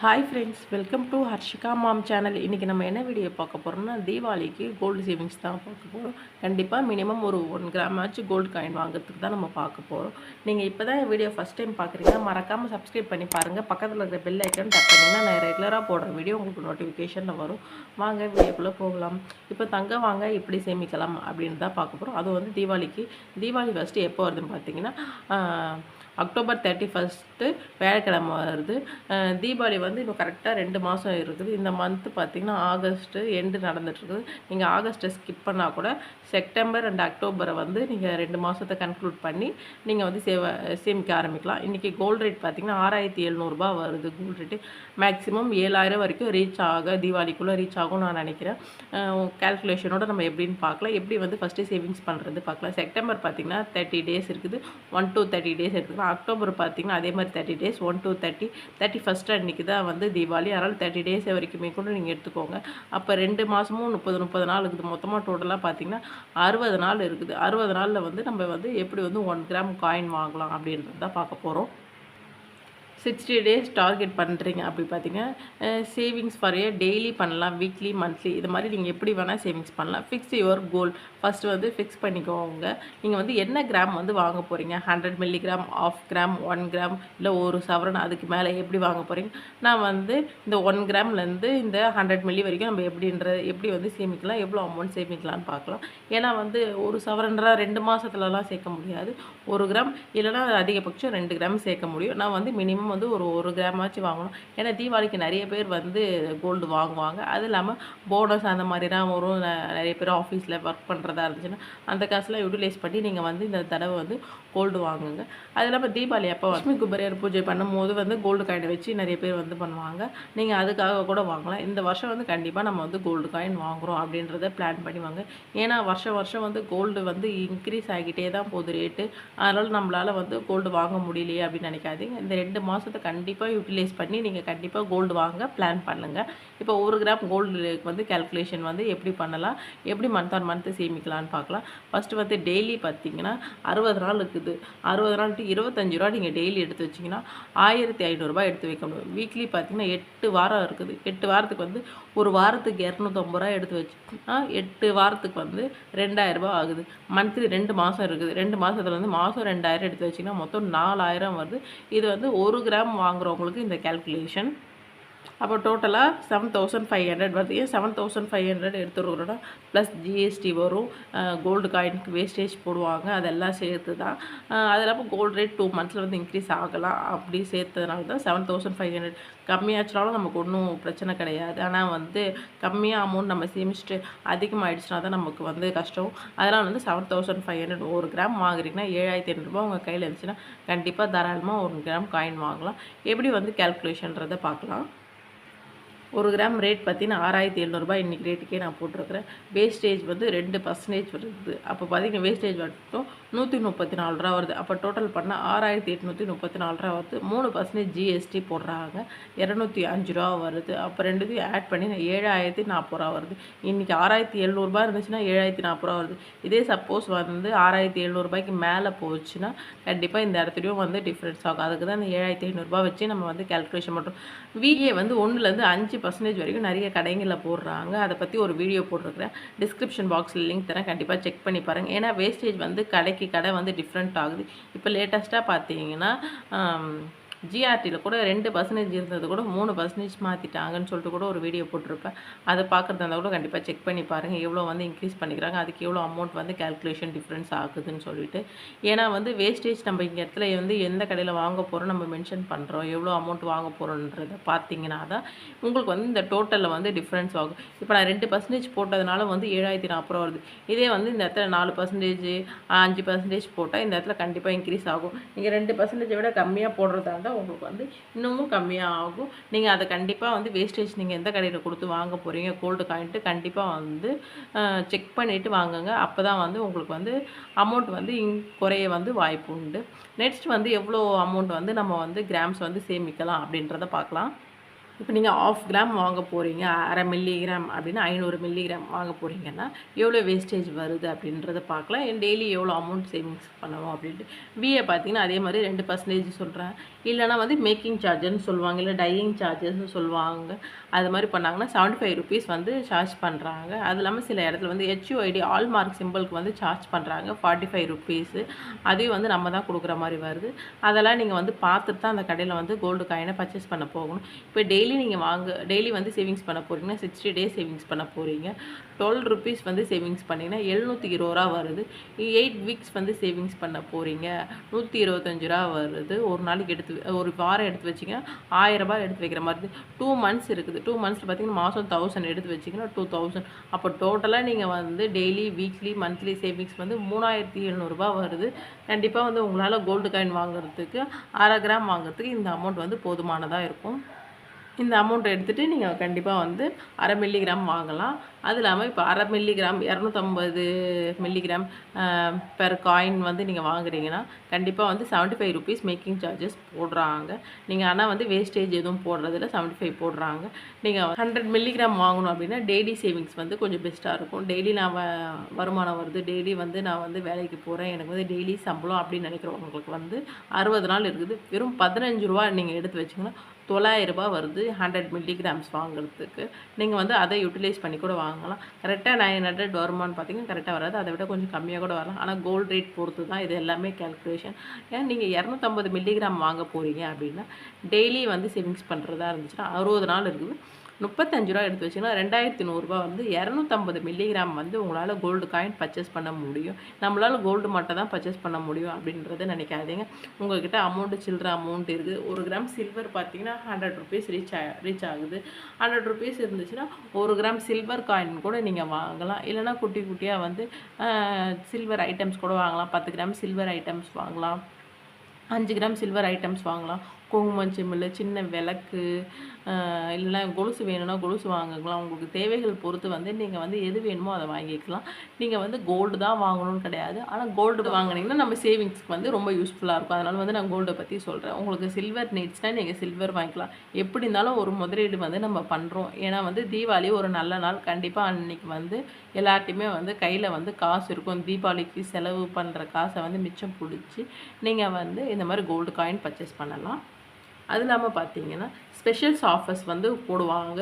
Hi friends, welcome to Harshika ma'am channel. இன்றைக்கி நம்ம என்ன வீடியோ பார்க்க போகிறோம்னா, தீபாவளிக்கு கோல்டு சேவிங்ஸ் தான் பார்க்க போகிறோம். கண்டிப்பாக மினிமம் ஒரு 1 கிராம் ஆச்சு கோல்டு காயின் வாங்குறதுக்கு தான் நம்ம பார்க்க போகிறோம். நீங்கள் இப்போ தான் வீடியோ ஃபஸ்ட் டைம் பார்க்குறீங்கன்னா மறக்காமல் சப்ஸ்கிரைப் பண்ணி பாருங்கள். பக்கத்தில் இருக்கிற பெல் ஐக்கன் டப் பண்ணிங்கன்னா நான் ரெகுலராக போடுற வீடியோ உங்களுக்கு நோட்டிஃபிகேஷனில் வரும். வாங்க வீடியோக்குள்ளே போகலாம். இப்போ தங்கம் வாங்க எப்படி சேமிக்கலாம் அப்படின்னு தான் பார்க்க போகிறோம். அது வந்து தீபாவளி ஃபஸ்ட்டு எப்போ வருதுன்னு பார்த்தீங்கன்னா அக்டோபர் 31 வியாழக்கிழமை வருது. தீபாவளி வந்து இப்போ கரெக்டாக 2 மாதம் இருக்குது. இந்த மந்த்து பார்த்திங்கன்னா ஆகஸ்ட்டு எண்டு நடந்துகிட்ருக்குது. நீங்கள் ஆகஸ்ட்டை ஸ்கிப் பண்ணால் கூட செப்டம்பர் அண்ட் அக்டோபரை வந்து நீங்கள் 2 மாதத்தை கன்க்ளூட் பண்ணி நீங்கள் வந்து சேமிக்க ஆரம்பிக்கலாம். இன்றைக்கி கோல்டு ரேட் பார்த்திங்கன்னா 6700 வருது. கோல்டு ரேட்டு மேக்ஸிமம் 7000 வரைக்கும் தீபாவளிக்குள்ளே ரீச் ஆகும் நான் நினைக்கிறேன். கேல்குலேஷனோட நம்ம எப்படின்னு பார்க்கலாம். எப்படி வந்து ஃபஸ்ட்டு சேவிங்ஸ் பண்ணுறது பார்க்கலாம். செப்டம்பர் பார்த்திங்கன்னா 30 டேஸ் இருக்குது. 1 to 30 டேஸ் எடுத்துக்கலாம். அக்டோபர் பார்த்திங்கன்னா அதே மாதிரி 30 டேஸ், 1 to 30. 31st அன்றைக்கி தான் வந்து தீபாவளி. அதனால் 30 டேஸ் வரைக்குமே கூட நீங்கள் எடுத்துக்கோங்க. அப்போ 2 மாதமும் 30 நாள் இருக்குது. மொத்தமாக டோட்டலாக பார்த்திங்கன்னா 60 நாள் இருக்குது. 60 நாளில் வந்து நம்ம வந்து எப்படி வந்து 1 கிராம் காயின் வாங்கலாம் அப்படின்றது தான் பார்க்க போகிறோம். 60 டேஸ் டார்கெட் பண்ணுறீங்க அப்படி பார்த்தீங்கன்னா சேவிங்ஸ் ஃபார் டெய்லி பண்ணலாம், வீக்லி, மந்த்லி, இது மாதிரி நீங்கள் எப்படி வேணால் சேவிங்ஸ் பண்ணலாம். Fix your goal. ஃபஸ்ட்டு வந்து ஃபிக்ஸ் பண்ணிக்கோங்க. நீங்கள் வந்து என்ன கிராம் வந்து வாங்க போகிறீங்க. 100 மில்லிகிராம், 1/2 கிராம், 1 கிராம், இல்லை 1 சவரன், அதுக்கு மேலே எப்படி வாங்க போகிறீங்க. நான் வந்து இந்த 1 கிராம்லேருந்து இந்த 100 மில்லி வரைக்கும் நம்ம எப்படி வந்து சேமிக்கலாம், எவ்வளோ அமௌண்ட் சேமிக்கலான்னு பார்க்கலாம். ஏன்னா வந்து 1 சவரன்லாம் 2 மாதத்துலலாம் சேர்க்க முடியாது. 1 கிராம் இல்லைனா அதிகபட்சம் 2 கிராம் சேர்க்க முடியும். நான் வந்து மினிமம் வந்து ஒரு கிராமாச்சு வாங்கணும். ஏன்னா தீபாவளிக்கு நிறைய பேர் வந்து கோல்டு வாங்குவாங்க. அது இல்லாமல் போனஸ் அந்த மாதிரிலாம் வரும். நிறைய பேர் ஆஃபீஸில் ஒர்க் பண்ணுறதா இருந்துச்சுன்னா அந்த காசுலாம் யூட்டிலைஸ் பண்ணி நீங்கள் வந்து இந்த தடவை வந்து கோல்டு வாங்குங்க. அது இல்லாமல் தீபாவளி அப்போ லட்சுமி குபேரர் பூஜை பண்ணும்போது வந்து கோல்டு காயினை வச்சு நிறைய பேர் வந்து பண்ணுவாங்க. நீங்கள் அதுக்காக கூட வாங்கலாம். இந்த வருஷம் வந்து கண்டிப்பாக நம்ம வந்து கோல்டு காயின் வாங்குகிறோம் அப்படின்றத பிளான் பண்ணி வாங்க. ஏன்னா வருஷம் வந்து கோல்டு வந்து இன்க்ரீஸ் ஆகிட்டே தான் போகுது ரேட்டு. அதனால் நம்மளால் வந்து கோல்டு வாங்க முடியலையே அப்படின்னு நினைக்காதீங்க. இந்த 2 மாதத்தை கண்டிப்பாக யூட்டிலைஸ் பண்ணி நீங்கள் கண்டிப்பாக கோல்டு வாங்க பிளான் பண்ணுங்கள். இப்போ 1 கிராம் கோல்டு வந்து கேல்குலேஷன் வந்து எப்படி பண்ணலாம், எப்படி மந்த் ஆன் மந்த்து சேமிக்கலான்னு பார்க்கலாம். ஃபஸ்ட்டு வந்து டெய்லி பார்த்தீங்கன்னா 60 நாள் இருக்குது. 60 நாள் டு 25 ரூபா நீங்கள் டெய்லி எடுத்து வச்சிங்கன்னா 1500 எடுத்து வைக்க முடியும். வீக்லி பார்த்தீங்கன்னா 8 வாரம் இருக்குது. 8 வாரத்துக்கு வந்து ஒரு வாரத்துக்கு 250 எடுத்து வச்சுன்னா 8 வாரத்துக்கு வந்து 2000 ஆகுது. மந்த்லி 2 மாதம் இருக்குது. 2 மாதத்தில் வந்து மாதம் 2000 எடுத்து வச்சிங்கன்னா மொத்தம் 4000 வருது. இது வந்து 1 கிராம் வாங்குறவங்களுக்கு இந்த கேல்குலேஷன். அப்போ டோட்டலாக 7500 வருது. ஏன் 7500 எடுத்துருக்கிறோன்னா ப்ளஸ் ஜிஎஸ்டி வரும். கோல்டு காயினுக்கு வேஸ்டேஜ் போடுவாங்க, அதெல்லாம் சேர்த்து தான். அது இல்லாமல் கோல்டு ரேட் 2 மந்த்ஸில் வந்து இன்க்ரீஸ் ஆகலாம். அப்படி சேர்த்ததுனால தான் 7500. கம்மியாச்சுனாலும் நமக்கு ஒன்றும் பிரச்சனை கிடையாது. ஆனால் வந்து கம்மியாக அமௌண்ட் நம்ம சேமிச்சுட்டு அதிகமாகிடுச்சுனா தான் நமக்கு வந்து கஷ்டம். அதனால் வந்து 7500 1 கிராம் வாங்குறீங்கன்னா 7500 உங்கள் கையில் இருந்துச்சுன்னா கண்டிப்பாக தாராளமாக 1 கிராம் காயின் வாங்கலாம். எப்படி வந்து கேல்குலேஷன்றதை பார்க்கலாம். 1 கிராம் ரேட் பார்த்தீங்கன்னா 6700 இன்றைக்கி ரேட்டுக்கே நான் போட்டிருக்கிறேன். வேஸ்டேஜ் வந்து 2% வருது. அப்போ பார்த்தீங்கன்னா வேஸ்டேஜ் மட்டும் 134 வருது. அப்போ டோட்டல் பண்ணால் 6834 வருது. 3% ஜிஎஸ்டி போடுறாங்க, 205 வருது. அப்போ ரெண்டுத்தையும் ஆட் பண்ணி 7040 வருது. இன்றைக்கி 6700 இருந்துச்சுன்னா 7040 வருது. இதே சப்போஸ் வந்து 6700 மேலே போச்சுன்னா கண்டிப்பாக இந்த இடத்துலையும் வந்து டிஃப்ரென்ஸ் ஆகும். அதுக்கு தான் இந்த 7500 வச்சு நம்ம வந்து கேல்குலேஷன் பண்ணுறோம். விஏ வந்து 1லேருந்து 5% வரைக்கும் நிறைய கடைகளில் போடுறாங்க. அதை பற்றி ஒரு வீடியோ போட்டிருக்கிறேன். டிஸ்கிரிப்ஷன் பாக்ஸில் லிங்க் தரேன், கண்டிப்பாக செக் பண்ணி பாருங்கள். ஏன்னா வேஸ்டேஜ் வந்து கடை வந்து டிஃப்ரெண்ட் ஆகுது. இப்போ லேட்டஸ்ட்டாக பார்த்தீங்கன்னா ஜிஆர்டியில் கூட 2% இருந்தது கூட 3% மாற்றிட்டாங்கன்னு சொல்லிட்டு கூட ஒரு வீடியோ போட்டிருப்பேன். அதை பார்க்குறதா இருந்தால் கூட கண்டிப்பாக செக் பண்ணி பாருங்கள். எவ்வளோ வந்து இன்க்ரீஸ் பண்ணிக்கிறாங்க, அதுக்கு எவ்வளோ அமௌண்ட் வந்து கேல்குலேஷன் டிஃப்ரென்ஸ் ஆகுதுன்னு சொல்லிட்டு. ஏன்னா வந்து வேஸ்டேஜ் நம்ம இங்கே இடத்துல வந்து எந்த கடையில் வாங்க போகிறோம் நம்ம மென்ஷன் பண்ணுறோம், எவ்வளோ அமௌண்ட் வாங்க போகிறோன்றதை பார்த்தீங்கன்னா தான் உங்களுக்கு வந்து இந்த டோட்டலில் வந்து டிஃப்ரென்ஸ் ஆகும். இப்போ நான் 2% போட்டதுனால வந்து 7040 வருது. இதே வந்து இந்த இடத்துல 4%, 5% போட்டால் இந்த இடத்துல கண்டிப்பாக இன்க்ரீஸ் ஆகும். நீங்கள் 2% விட கம்மியாக போடுறதா இருந்தால் உங்களுக்கு வந்து இன்னமும் கம்மியாக ஆகும். நீங்கள் அதை கண்டிப்பாக வந்து வேஸ்டேஜ் நீங்கள் எந்த கடையில் கொடுத்து வாங்க போகிறீங்க கோல்டு காயின்ட்டு கண்டிப்பாக வந்து செக் பண்ணிவிட்டு வாங்குங்க. அப்போ தான் வந்து உங்களுக்கு வந்து அமௌண்ட் வந்து குறைய வந்து வாய்ப்பு உண்டு. நெக்ஸ்ட் வந்து எவ்வளோ அமௌண்ட் வந்து நம்ம வந்து கிராம்ஸ் வந்து சேமிக்கலாம் அப்படின்றத பார்க்கலாம். இப்போ நீங்கள் 1/2 கிராம் வாங்க போகிறீங்க, 1/2 மில்லிகிராம் அப்படின்னா 500 மில்லிகிராம் வாங்க போகிறீங்கன்னா எவ்வளோ வேஸ்டேஜ் வருது அப்படின்றத பார்க்கலாம். டெய்லி எவ்வளோ அமௌண்ட் சேவிங்ஸ் பண்ணணும் அப்படின்ட்டு. பிஏ பார்த்தீங்கன்னா அதே மாதிரி 2% சொல்கிறேன். இல்லைனா வந்து மேக்கிங் சார்ஜர்னு சொல்லுவாங்க, இல்லை டையிங் சார்ஜஸ்ன்னு சொல்லுவாங்க. அது மாதிரி பண்ணாங்கன்னா ₹75 வந்து சார்ஜ் பண்ணுறாங்க. அது இல்லாமல் சில இடத்துல வந்து HUID ஆல் மார்க் சிம்பிளுக்கு வந்து சார்ஜ் பண்ணுறாங்க ₹45. அதையும் வந்து நம்ம தான் கொடுக்குற மாதிரி வருது. அதெல்லாம் நீங்கள் வந்து பார்த்துட்டு தான் அந்த கடையில் வந்து கோல்டு காயினை பர்ச்சேஸ் பண்ண போகணும். இப்போ டெய்லி நீங்கள் டெய்லி வந்து சேவிங்ஸ் பண்ண போகிறீங்கன்னா 60 டேஸ் சேவிங்ஸ் பண்ண போகிறீங்க. ₹12 வந்து சேவிங்ஸ் பண்ணிங்கன்னா ₹720 வருது. 8 வீக்ஸ் வந்து சேவிங்ஸ் பண்ண போகிறீங்க, ₹125 வருது. ஒரு நாளைக்கு ஒரு வாரம் எடுத்து வச்சிங்கன்னா ₹1000 எடுத்து வைக்கிற மாதிரி 2 மந்த்ஸ் இருக்குது. 2 மந்த்ஸில் பார்த்தீங்கன்னா மாதம் 1000 எடுத்து வச்சிங்கன்னா 2000. அப்போ டோட்டலாக நீங்கள் வந்து டெய்லி, வீக்லி, மந்த்லி சேவிங்ஸ் வந்து ₹3700 வருது. கண்டிப்பாக வந்து உங்களால் கோல்டு காயின் வாங்குறதுக்கு 1/2 கிராம் வாங்குறதுக்கு இந்த அமௌண்ட் வந்து போதுமானதாக இருக்கும். இந்த அமௌண்ட் எடுத்துகிட்டு நீங்கள் கண்டிப்பாக வந்து 1/2 மில்லிகிராம் வாங்கலாம். அது இல்லாமல் இப்போ 1/2 மில்லிகிராம் 250 மில்லிகிராம் பெர் காயின் வந்து நீங்கள் வாங்குறீங்கன்னா கண்டிப்பாக வந்து ₹75 மேக்கிங் சார்ஜஸ் போடுறாங்க. நீங்கள் ஆனால் வந்து வேஸ்டேஜ் எதுவும் போடுறதில்ல, 75 போடுறாங்க. நீங்கள் 100 மில்லிகிராம் வாங்கணும் அப்படின்னா டெய்லி சேவிங்ஸ் வந்து கொஞ்சம் பெஸ்ட்டாக இருக்கும். டெய்லி நான் வருமானம் வருது, டெய்லி வந்து நான் வந்து வேலைக்கு போகிறேன், எனக்கு வந்து டெய்லி சம்பளம் அப்படின்னு நினைக்கிறவங்களுக்கு வந்து 60 நாள் இருக்குது. வெறும் ₹15 நீங்கள் எடுத்து வச்சிங்கன்னா ₹900 வருது 100 மில்லிகிராம்ஸ் வாங்குறதுக்கு. நீங்கள் வந்து அதை யூட்டிலைஸ் பண்ணி கூட வாங்கலாம். கரெக்டாக 900 வருமானு பார்த்தீங்கன்னா கரெக்டாக வராது, அதை விட கொஞ்சம் கம்மியாக கூட வரலாம். ஆனால் கோல்டு ரேட் பொறுத்து தான் இது எல்லாமே கேல்குலேஷன். ஏன்னா நீங்கள் 250 மில்லிகிராம் வாங்க போகிறீங்க அப்படின்னா டெய்லி வந்து சேவிங்ஸ் பண்ணுறதா இருந்துச்சுன்னா 60 நாள் இருக்குது, ₹35 எடுத்து வச்சிங்கன்னா ₹2100 வந்து 250 மில்லிகிராம் வந்து உங்களால் கோல்டு காயின் பர்ச்சேஸ் பண்ண முடியும். நம்மளால் கோல்டு மட்டும் தான் பர்ச்சேஸ் பண்ண முடியும் அப்படின்றத நினைக்காதீங்க. உங்கள்கிட்ட சில்லற அமௌண்ட் இருக்குது. 1 கிராம் சில்வர் பார்த்தீங்கன்னா ₹100 ரீச் ஆகுது. ₹100 இருந்துச்சுன்னா 1 கிராம் சில்வர் காயின் கூட நீங்கள் வாங்கலாம். இல்லைனா குட்டி குட்டியாக வந்து சில்வர் ஐட்டம்ஸ் கூட வாங்கலாம். 10 கிராம் சில்வர் ஐட்டம்ஸ் வாங்கலாம், 5 கிராம் சில்வர் ஐட்டம்ஸ் வாங்கலாம். குங்குமம் சிமிழ், சின்ன விளக்கு, இல்லைனா கொலுசு வேணும்னா கொலுசு வாங்கிக்கலாம். உங்களுக்கு தேவைகள் பொறுத்து வந்து நீங்கள் வந்து எது வேணுமோ அதை வாங்கிக்கலாம். நீங்கள் வந்து கோல்டு தான் வாங்கணும்னு கிடையாது. ஆனால் கோல்டு வாங்கினீங்கன்னா நம்ம சேவிங்ஸ்க்கு வந்து ரொம்ப யூஸ்ஃபுல்லாக இருக்கும். அதனால் வந்து நான் கோல்டை பற்றி சொல்கிறேன். உங்களுக்கு சில்வர் நீட்ஸ்னால் நீங்கள் சில்வர் வாங்கிக்கலாம். எப்படி இருந்தாலும் ஒரு முதலீடு வந்து நம்ம பண்ணுறோம். ஏன்னா வந்து தீபாவளி ஒரு நல்ல நாள். கண்டிப்பாக அன்றைக்கி வந்து எல்லார்ட்டையுமே வந்து கையில் வந்து காசு இருக்கும். தீபாவளிக்கு செலவு பண்ணுற காசை வந்து மிச்சம் பிடிச்சி நீங்கள் வந்து இந்த மாதிரி கோல்டு காயின் பர்ச்சேஸ் பண்ணலாம். அது இல்லாமல் பார்த்தீங்கன்னா ஸ்பெஷல்ஸ் ஆஃபர்ஸ் வந்து போடுவாங்க.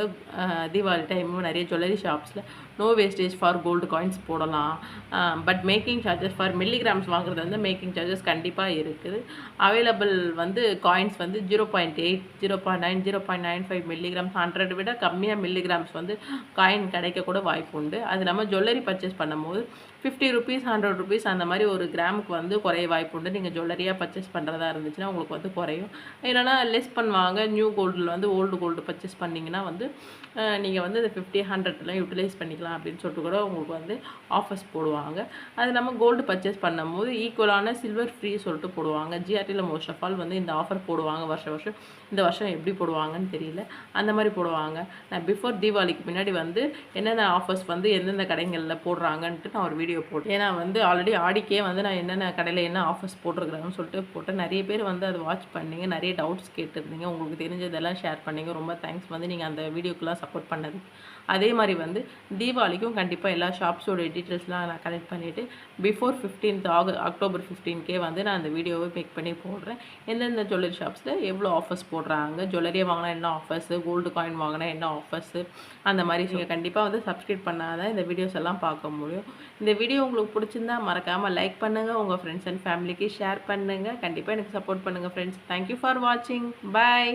தீபாவளி டைம் நிறைய ஜுவல்லரி ஷாப்ஸில் no wastage for gold coins போடலாம். But making charges for milligrams வாங்குறது வந்து மேக்கிங் சார்ஜஸ் கண்டிப்பாக இருக்குது. அவைலபிள் வந்து காயின்ஸ் வந்து 0.8, 0.9, 0.95 மில்லிகிராம்ஸ், 100 விட கம்மியாக மில்லிகிராம்ஸ் வந்து காயின் கிடைக்க கூட வாய்ப்பு உண்டு. அது இல்லாமல் ஜுவல்லரி பர்ச்சேஸ் பண்ணும்போது ₹50, ₹100 அந்த மாதிரி ஒரு கிராமுக்கு வந்து குறைய வாய்ப்பு உண்டு. நீங்கள் ஜுவல்லரியாக பர்ச்சேஸ் பண்ணுறதா இருந்துச்சுன்னா உங்களுக்கு வந்து குறையும். இல்லைனா லெஸ் பண்ணுவாங்க. நியூ கோல்டில் வந்து ஓல்டு கோல்டு பர்ச்சேஸ் பண்ணிங்கன்னா வந்து நீங்கள் வந்து இந்த 50, 100 யூட்டிலைஸ் பண்ணிக்கலாம் அப்படின்னு சொல்லிட்டு கூட உங்களுக்கு வந்து ஆஃபர்ஸ் போடுவாங்க. அது இல்லாமல் கோல்டு பர்ச்சேஸ் பண்ணும்போது ஈக்குவலான சில்வர் ஃப்ரீ சொல்லிட்டு போடுவாங்க. ஜிஆர்டியில் மோஸ்ட் ஆஃப் ஆல் வந்து இந்த ஆஃபர் போடுவாங்க வருஷம். இந்த வருஷம் எப்படி போடுவாங்கன்னு தெரியல, அந்த மாதிரி போடுவாங்க. நான் பிஃபோர் தீபாவளிக்கு முன்னாடி வந்து என்னென்ன ஆஃபர்ஸ் வந்து எந்தெந்த கடைகளில் போடுறாங்கன்ட்டு நான் ஒரு வீடியோ போட்டேன். ஏன்னா வந்து ஆல்ரெடி ஆடிக்கே வந்து நான் என்னென்ன கடையில் என்ன ஆஃபர்ஸ் போட்டிருக்கிறாங்கன்னு சொல்லிட்டு போட்டேன். நிறைய பேர் வந்து அதை வாட்ச் பண்ணிங்க, நிறைய டவுட்ஸ் கேட்டிருந்தீங்க, உங்களுக்கு தெரிஞ்சதெல்லாம் ஷேர் பண்ணிங்க. ரொம்ப தேங்க்ஸ் வந்து நீங்கள் அந்த வீடியோக்கெல்லாம் சப்போர்ட் பண்ணது. அதே மாதிரி வந்து தீபாவளிக்கும் கண்டிப்பாக எல்லா ஷாப்ஸோட டீட்டெயில்ஸ்லாம் நான் கலெக்ட் பண்ணிவிட்டு பிஃபோர் 15th அக்டோபர் 15 வந்து நான் அந்த வீடியோவை மேக் பண்ணி போடுறேன். எந்தெந்த ஜுவல்லரி ஷாப்ஸில் எவ்வளோ ஆஃபர்ஸ் போடுறாங்க, ஜுவல்லரியை வாங்கினா என்ன ஆஃபர்ஸு, கோல்டு காயின் வாங்கினா என்ன ஆஃபர்ஸு, அந்த மாதிரி நீங்கள் கண்டிப்பாக வந்து சப்ஸ்கிரைப் பண்ணாதான் இந்த வீடியோஸ் எல்லாம் பார்க்க முடியும். இந்த வீடியோ உங்களுக்கு பிடிச்சிருந்தா மறக்காமல் லைக் பண்ணுங்கள், உங்கள் ஃப்ரெண்ட்ஸ் அண்ட் ஃபேமிலிக்கு ஷேர் பண்ணுங்கள். கண்டிப்பாக எனக்கு சப்போர்ட் பண்ணுங்கள் ஃப்ரெண்ட்ஸ். தேங்க்யூ ஃபார் வாட்சிங். பாய்.